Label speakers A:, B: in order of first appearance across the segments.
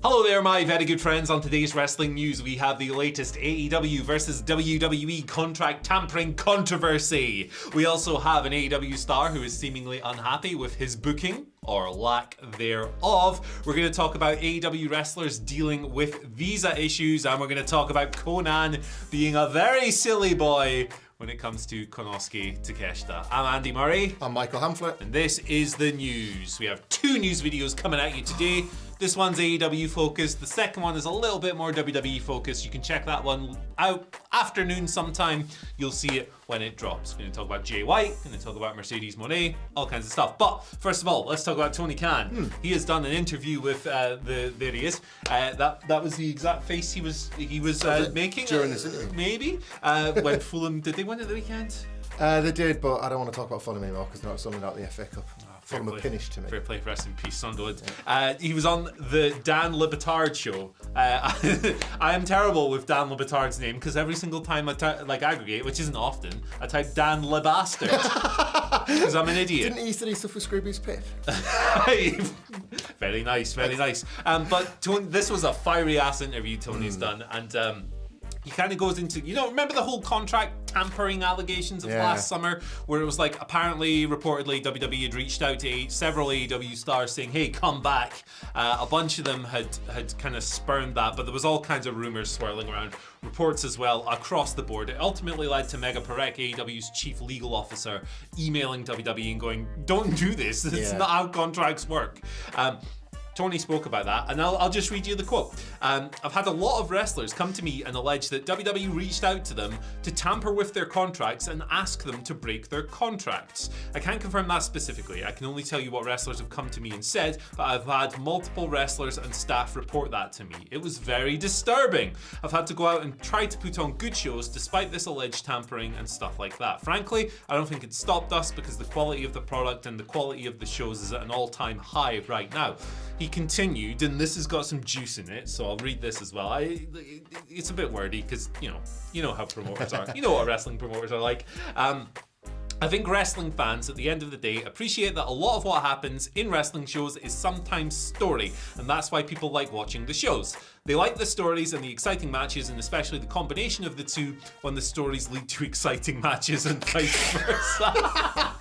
A: Hello there, my very good friends. On today's wrestling news, we have the latest AEW versus WWE contract tampering controversy. We also have an AEW star who is seemingly unhappy with his booking, or lack thereof. We're going to talk about AEW wrestlers dealing with visa issues, and we're going to talk about Konnan being a very silly boy when it comes to Konosuke Takeshita. I'm Andy Murray.
B: I'm Michael Hamflett.
A: And this is the news. We have two news videos coming at you today. This one's AEW focused. The second one is a little bit more WWE focused. You can check that one out afternoon sometime. You'll see it when it drops. We're going to talk about Jay White, going to talk about Mercedes Moné, all kinds of stuff. But first of all, let's talk about Tony Khan. He has done an interview with there he is. That was the exact face he was making
B: during this interview.
A: Maybe when Fulham did they win at the weekend?
B: They did, but I don't want to talk about Fulham anymore because they're not selling out the FA Cup. Fulham are finished to me.
A: Fair play, rest in peace, Sunderland. He was on the Dan Le Batard show. I am terrible with Dan Le Batard's name because every single time I aggregate, which isn't often, I type Dan Le Bastard because I'm an idiot.
B: Didn't he used to do stuff with Scroobius Pip?
A: Very nice, very nice. But Tony, this was a fiery ass interview Tony's done, and he kind of goes into, remember the whole contract tampering allegations of last summer, where it was like, apparently, reportedly, WWE had reached out to several AEW stars saying, hey, come back. A bunch of them had kind of spurned that, but there was all kinds of rumors swirling around, reports as well, across the board. It ultimately led to Mega Parek, AEW's chief legal officer, emailing WWE and going, don't do this. It's not how contracts work. Tony spoke about that, and I'll just read you the quote. I've had a lot of wrestlers come to me and allege that WWE reached out to them to tamper with their contracts and ask them to break their contracts. I can't confirm that specifically. I can only tell you what wrestlers have come to me and said, but I've had multiple wrestlers and staff report that to me. It was very disturbing. I've had to go out and try to put on good shows despite this alleged tampering and stuff like that. Frankly, I don't think it stopped us because the quality of the product and the quality of the shows is at an all-time high right now. He continued, and this has got some juice in it, so I'll read this as well. It's a bit wordy because, you know how promoters are. You know what wrestling promoters are like. I think wrestling fans, at the end of the day, appreciate that a lot of what happens in wrestling shows is sometimes story, and that's why people like watching the shows. They like the stories and the exciting matches, and especially the combination of the two when the stories lead to exciting matches and vice versa.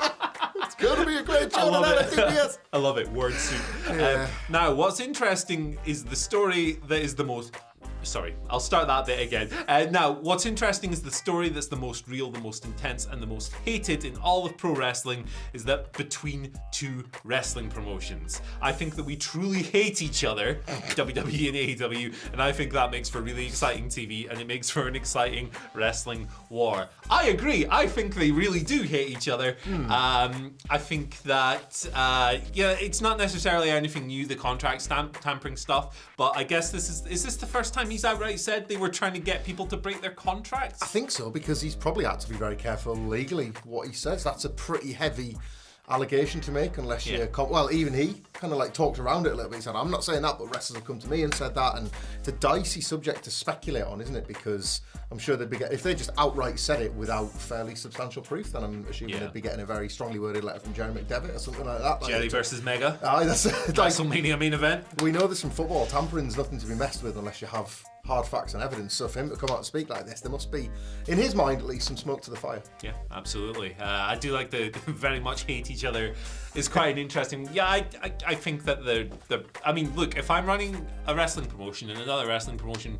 B: It's going to be a great show tonight, TBS.
A: I love it. Word soup.
B: Yeah.
A: Now, what's interesting is the story that is the most... Sorry, I'll start that bit again. Now, what's interesting is the story that's the most real, the most intense, and the most hated in all of pro wrestling is that between two wrestling promotions. I think that we truly hate each other, WWE and AEW, and I think that makes for really exciting TV, and it makes for an exciting wrestling war. I agree. I think they really do hate each other. I think that, it's not necessarily anything new, the contract tampering stuff, but I guess is this the first time he's outright said they were trying to get people to break their contracts?
B: I think so, because he's probably had to be very careful legally what he says. That's a pretty heavy allegation to make, unless you... Well, even he kind of talked around it a little bit. He said, I'm not saying that, but wrestlers have come to me and said that, and it's a dicey subject to speculate on, isn't it? Because I'm sure they'd be if they just outright said it without fairly substantial proof, then I'm assuming they'd be getting a very strongly worded letter from Jerry McDevitt or something like that.
A: Jerry versus Mega.
B: That's
A: WrestleMania main event.
B: We know this from football. Tampering's nothing to be messed with unless you have hard facts and evidence. So for him to come out and speak like this, there must be, in his mind at least, some smoke to the fire.
A: Yeah, absolutely. I do like the very much hate each other. It's quite an interesting... Yeah, I think that I mean, look, if I'm running a wrestling promotion and another wrestling promotion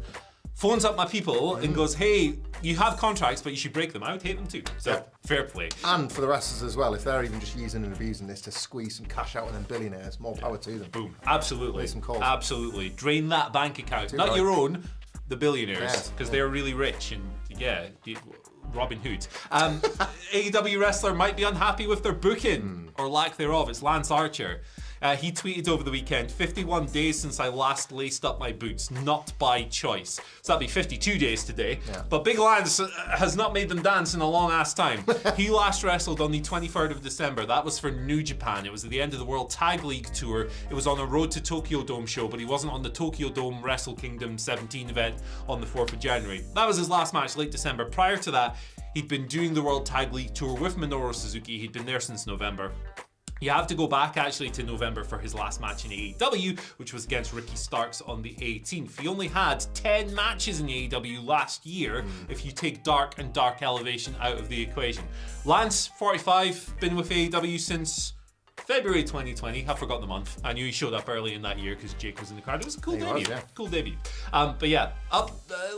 A: phones up my people and goes, hey, you have contracts, but you should break them, I would hate them too. So, fair play.
B: And for the wrestlers as well, if they're even just using and abusing this to squeeze some cash out of them billionaires, more power to them.
A: Boom. Absolutely.
B: Make some calls.
A: Absolutely. Drain that bank account. Not your own, the billionaires, because they're really rich and, Robin Hood. AEW wrestler might be unhappy with their booking, or lack thereof. It's Lance Archer. He tweeted over the weekend, 51 days since I last laced up my boots, not by choice. So that'd be 52 days today. Yeah. But Big Lance has not made them dance in a long ass time. He last wrestled on the 23rd of December. That was for New Japan. It was at the end of the World Tag League Tour. It was on a Road to Tokyo Dome show, but he wasn't on the Tokyo Dome Wrestle Kingdom 17 event on the 4th of January. That was his last match, late December. Prior to that, he'd been doing the World Tag League Tour with Minoru Suzuki. He'd been there since November. You have to go back actually to November for his last match in AEW, which was against Ricky Starks on the 18th. He only had 10 matches in AEW last year if you take Dark and Dark Elevation out of the equation. Lance, 45, been with AEW since February 2020. I forgot the month. I knew he showed up early in that year because Jake was in the crowd. It was a cool debut.
B: Was, yeah.
A: Cool debut. But yeah,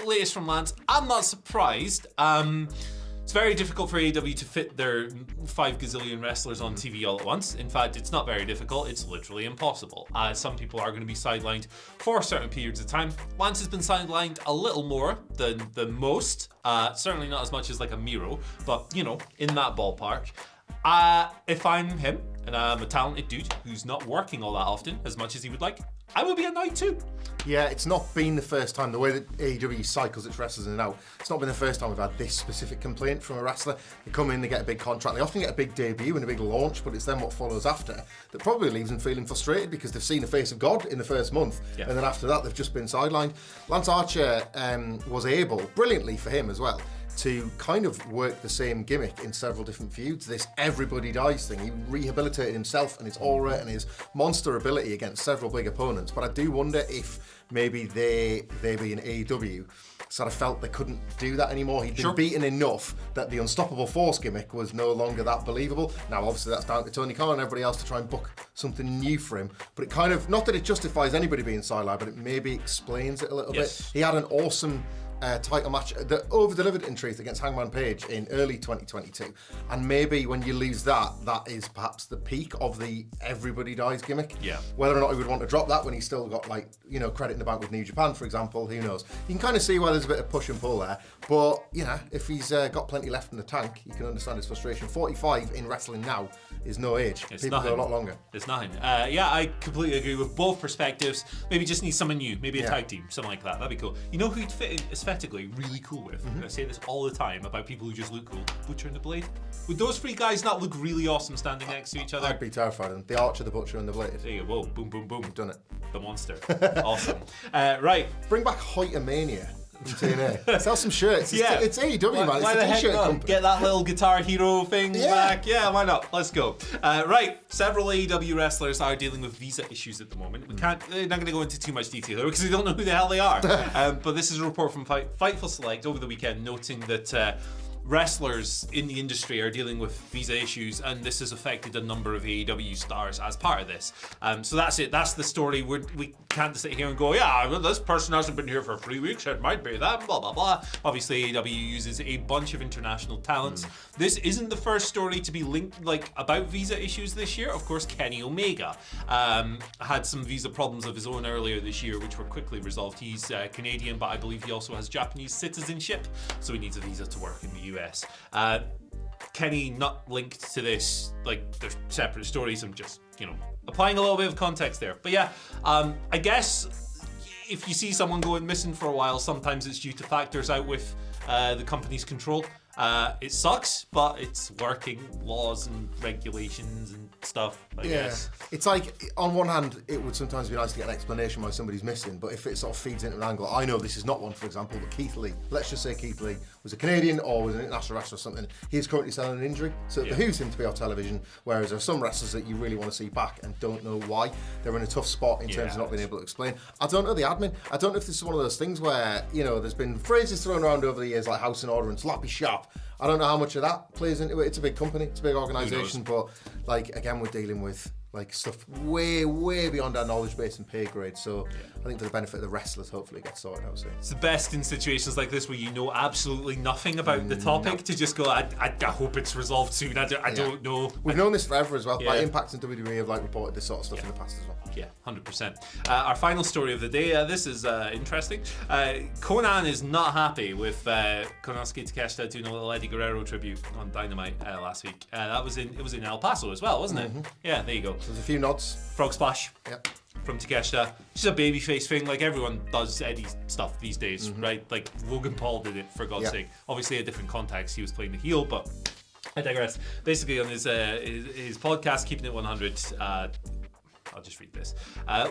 A: latest from Lance. I'm not surprised. It's very difficult for AEW to fit their 5 gazillion wrestlers on TV all at once. In fact, it's not very difficult. It's literally impossible. Some people are going to be sidelined for certain periods of time. Lance has been sidelined a little more than most. Certainly not as much as like a Miro, but you know, in that ballpark. If I'm him and I'm a talented dude who's not working all that often as much as he would like, I would be annoyed too.
B: Yeah, it's not been the first time, the way that AEW cycles its wrestlers in and out, it's not been the first time we've had this specific complaint from a wrestler. They come in, they get a big contract, they often get a big debut and a big launch, but it's then what follows after that probably leaves them feeling frustrated because they've seen the face of God in the first month, and then after that they've just been sidelined. Lance Archer was able, brilliantly for him as well, to kind of work the same gimmick in several different feuds. This everybody dies thing. He rehabilitated himself and his aura and his monster ability against several big opponents. But I do wonder if maybe they being AEW sort of felt they couldn't do that anymore. He'd been beaten enough that the Unstoppable Force gimmick was no longer that believable. Now, obviously, that's down to Tony Khan and everybody else to try and book something new for him. But it kind of, not that it justifies anybody being sidelined, but it maybe explains it a little bit. He had an awesome title match that over-delivered in truth against Hangman Page in early 2022, and maybe when you lose that is perhaps the peak of the everybody dies gimmick. Whether or not he would want to drop that when he's still got, like, you know, credit in the bank with New Japan, for example, who knows. You can kind of see why there's a bit of push and pull there, but you know, if he's got plenty left in the tank, you can understand his frustration. 45 in wrestling now is no age. People go a lot longer.
A: It's nothing. Yeah, I completely agree with both perspectives. Maybe just need someone new, maybe a tag team, something like that. That'd be cool. You know who he'd fit in aesthetically really cool with? I say this all the time about people who just look cool. Butcher and the Blade. Would those 3 guys not look really awesome standing next to each other?
B: I'd be terrified of them. The Archer, the Butcher and the Blade.
A: There you go. Whoa, boom, boom, boom.
B: We've done it.
A: The monster. Awesome. Right.
B: Bring back Hoytomania. Sell some shirts. It's AEW, man.
A: Why
B: it's a t-shirt company.
A: Get that little Guitar Hero thing back. Yeah, why not? Let's go. Right, several AEW wrestlers are dealing with visa issues at the moment. We're not going to go into too much detail here because we don't know who the hell they are. But this is a report from Fightful Select over the weekend noting that wrestlers in the industry are dealing with visa issues, and this has affected a number of AEW stars as part of this. So that's it. That's the story. We can't sit here and go, well, this person hasn't been here for 3 weeks. It might be that, blah, blah, blah. Obviously, AEW uses a bunch of international talents. This isn't the first story to be linked about visa issues this year. Of course, Kenny Omega had some visa problems of his own earlier this year, which were quickly resolved. He's Canadian, but I believe he also has Japanese citizenship, so he needs a visa to work in the US. Kenny not linked to this, they're separate stories. I'm just, applying a little bit of context there. But yeah, I guess if you see someone going missing for a while, sometimes it's due to factors out with the company's control. It sucks, but it's working, laws and regulations and stuff, I guess.
B: It's like, on one hand, it would sometimes be nice to get an explanation why somebody's missing, but if it sort of feeds into an angle, I know this is not one, for example, but Keith Lee, let's just say Keith Lee was a Canadian or was an international wrestler or something, he's currently selling an injury, so it behooves him to be on television, whereas there are some wrestlers that you really want to see back and don't know why. They're in a tough spot in terms of not being able to explain. I don't know the admin. I don't know if this is one of those things where, there's been phrases thrown around over the years like house and order and sloppy sharp. I don't know how much of that plays into it. It's a big company, it's a big organisation, but again, we're dealing with stuff way, way beyond our knowledge base and pay grade. So I think for the benefit of the wrestlers, hopefully it gets sorted out soon.
A: It's the best in situations like this where you know absolutely nothing about the topic to just go, I hope it's resolved soon. I don't know.
B: We've known this forever as well. Impact and WWE have reported this sort of stuff in the past as well.
A: Yeah, 100%. Our final story of the day, this is interesting. Konnan is not happy with Konosuke Takeshita doing a little Eddie Guerrero tribute on Dynamite last week. It was in El Paso as well, wasn't it? Yeah, there you go.
B: There's a few nods.
A: Frog splash.
B: Yep.
A: From Takeshita. Just a babyface thing, like everyone does Eddie stuff these days, right? Like Logan Paul did it, for God's sake. Obviously a different context, he was playing the heel, but I digress. Basically on his podcast, Keeping It 100, I'll just read this.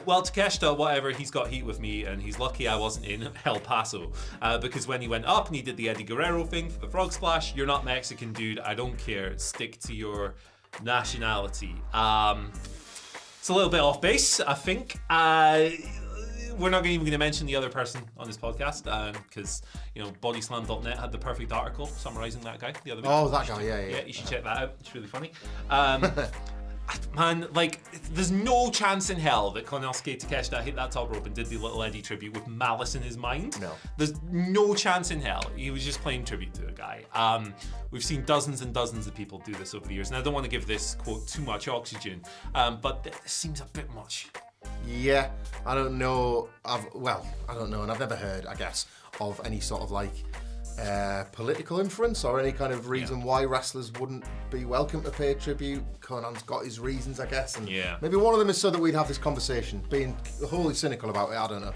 A: Well, Takeshita, whatever, he's got heat with me, and he's lucky I wasn't in El Paso. Because when he went up and he did the Eddie Guerrero thing for the frog splash, you're not Mexican, dude. I don't care. Stick to your nationality. It's a little bit off base, I think. We're not even going to mention the other person on this podcast because bodyslam.net had the perfect article summarising that guy the other week.
B: Oh, that guy, yeah.
A: Yeah, you should check that out. It's really funny. Man, there's no chance in hell that Konosuke Takeshita hit that top rope and did the little Eddie tribute with malice in his mind.
B: No.
A: There's no chance in hell. He was just playing tribute to a guy. We've seen dozens and dozens of people do this over the years, and I don't want to give this quote too much oxygen, but this seems a bit much.
B: Yeah, I don't know. I don't know, and I've never heard, I guess, of any sort of political inference or any kind of reason why wrestlers wouldn't be welcome to pay tribute. Konnan's got his reasons, I guess, and maybe one of them is so that we'd have this conversation. Being wholly cynical about it, I don't know.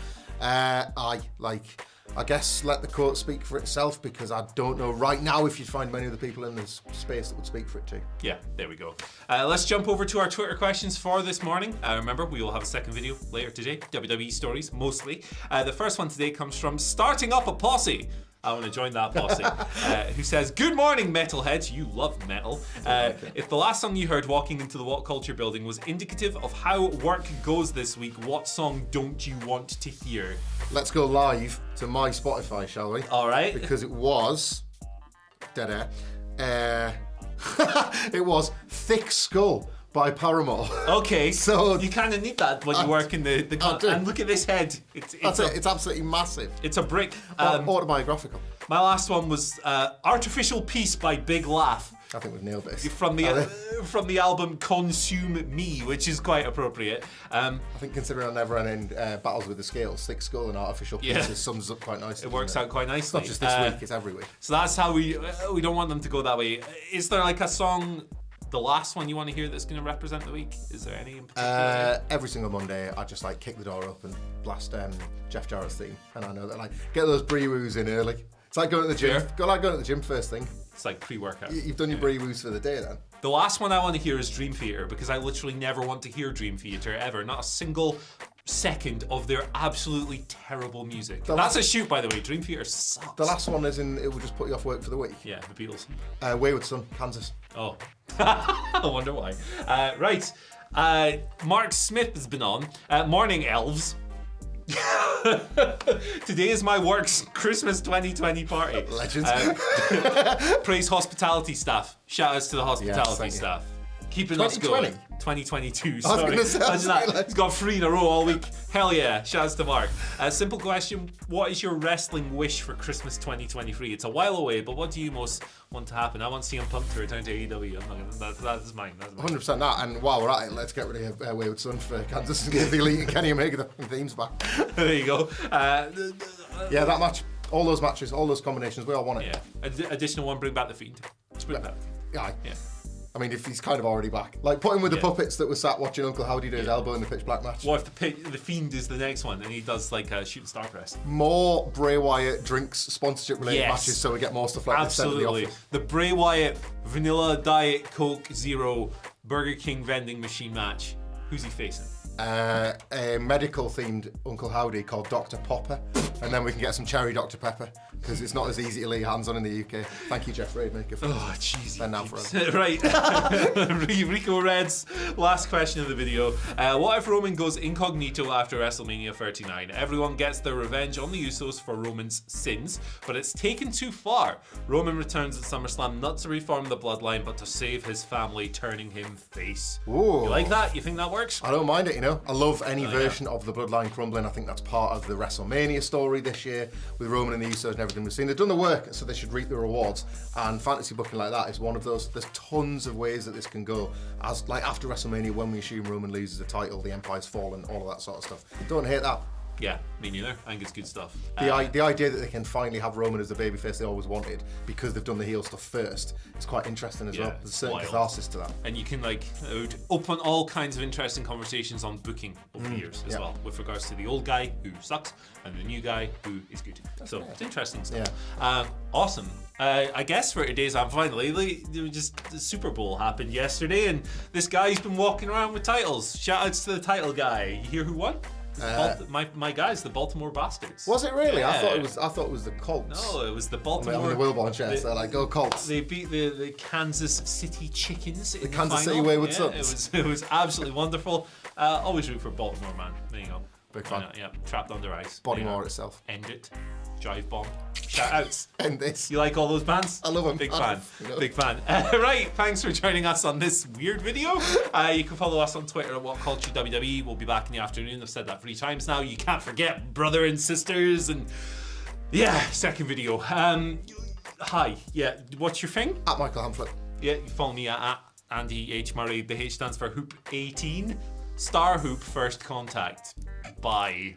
B: I guess let the quote speak for itself, because I don't know right now if you'd find many of the people in this space that would speak for it too.
A: Yeah, there we go. Let's jump over to our Twitter questions for this morning. Remember, we will have a second video later today. WWE stories, mostly. The first one today comes from Starting Up a Posse. I want to join that posse. Who says, "Good morning, metalheads." You love metal. If the last song you heard walking into the WhatCulture building was indicative of how work goes this week, what song don't you want to hear?
B: Let's go live to my Spotify, shall we?
A: All right.
B: Because it was... Dead air. It was Thick Skull by Paramore.
A: Okay,
B: so
A: you kind of need that when you work in the and look at this head. It's
B: absolutely massive.
A: It's a brick.
B: Autobiographical.
A: My last one was Artificial Peace by Big Laugh.
B: I think we've nailed this.
A: From the album Consume Me, which is quite appropriate.
B: I think considering I never ran in battles with the scales, Thick Skull and Artificial Peace sums up quite nicely.
A: It works out quite nicely.
B: It's not just this week, it's every week.
A: So that's how we don't want them to go that way. Is there a song, the last one you want to hear, that's going to represent the week? Is there any in particular?
B: Every single Monday, I just kick the door up and blast Jeff Jarrett's theme, and I know that get those bree-woos in early. It's like going to the gym. Going to the gym first thing.
A: It's like pre-workout.
B: You've done your bree-woos for the day then.
A: The last one I want to hear is Dream Theater, because I literally never want to hear Dream Theater ever. Not a single second of their absolutely terrible music. That's a shoot, by the way. Dream Theater sucks.
B: The last one is it will just put you off work for the week.
A: Yeah, the Beatles.
B: Wayward Son, Kansas.
A: Oh. I wonder why. Right. Mark Smith has been on. Morning, elves. Today is my work's Christmas 2020 party.
B: Legends.
A: Praise hospitality staff. Shout outs to the hospitality staff. Keeping us going. 2022, sorry. It's got 3 in a row all week. Hell yeah, shouts to Mark. Simple question, what is your wrestling wish for Christmas 2023? It's a while away, but what do you most want to happen? I want CM Punk to return to AEW. That's mine.
B: 100% that, and while we're at it, let's get rid of Wayward Son for Kansas and give the Elite and Kenny Omega the themes back.
A: There you go.
B: Yeah, that match, all those matches, all those combinations, we all want it.
A: Yeah. Additional one, bring back the Fiend. Just bring back.
B: Yeah. I mean, if he's kind of already back. Put him with the puppets that were sat watching Uncle Howdy do his elbow in the pitch black match.
A: What if the Fiend is the next one and he does a shooting star press?
B: More Bray Wyatt drinks sponsorship related matches so we get more stuff like this.
A: Absolutely. The Bray Wyatt Vanilla Diet Coke Zero Burger King vending machine match. Who's he facing?
B: A medical themed Uncle Howdy called Dr. Popper, and then we can get some cherry Dr. Pepper, because it's not as easy to lay hands on in the UK. Thank you, Jeff Raidmaker.
A: Oh, jeez.
B: And now for us.
A: Right. Rico Red's last question of the video. What if Roman goes incognito after WrestleMania 39? Everyone gets their revenge on the Usos for Roman's sins, but it's taken too far. Roman returns at SummerSlam not to reform the bloodline, but to save his family, turning him face.
B: Ooh.
A: You like that? You think that works?
B: I don't mind it, I love any version of the bloodline crumbling. I think that's part of the WrestleMania story this year with Roman and the Usos and everything we've seen. They've done the work, so they should reap the rewards. And fantasy booking like that is one of those. There's tons of ways that this can go. As after WrestleMania, when we assume Roman loses the title, the Empire's fallen, all of that sort of stuff. Don't hate that.
A: Yeah, me neither. I think it's good stuff.
B: The idea that they can finally have Roman as the babyface they always wanted because they've done the heel stuff first, it's quite interesting as well. There's a certain catharsis to that.
A: And you can it would open all kinds of interesting conversations on booking over the years as well, with regards to the old guy who sucks and the new guy who is good. So it's interesting stuff. Yeah. Awesome. I guess for today's finally, the Super Bowl happened yesterday, and this guy's been walking around with titles. Shout outs to the title guy. You hear who won? My guys, the Baltimore Bastards.
B: Was it really?
A: Yeah.
B: I thought it was the Colts.
A: No, it was the
B: On
A: Baltimore.
B: the Wilborn chest, they're like, go Colts.
A: They beat the Kansas City Chickens in the
B: Kansas
A: final.
B: City Wayward
A: Yeah,
B: Sons.
A: it was absolutely wonderful. Always root for Baltimore, man. There you go.
B: Big fan.
A: Yeah, trapped under ice.
B: Bodymore itself.
A: End it. Jive bomb. Shout outs.
B: End this.
A: You like all those bands?
B: I love them.
A: Big fan. Big fan. Right, thanks for joining us on this weird video. You can follow us on Twitter at WhatCulture WWE. We'll be back in the afternoon. I've said that 3 times now. You can't forget brother and sisters and second video. Hi. Yeah, what's your thing?
B: At Michael Hamflet.
A: Yeah, you follow me at Andy H. Murray. The H stands for Hoop 18. Star Hoop First Contact. Bye.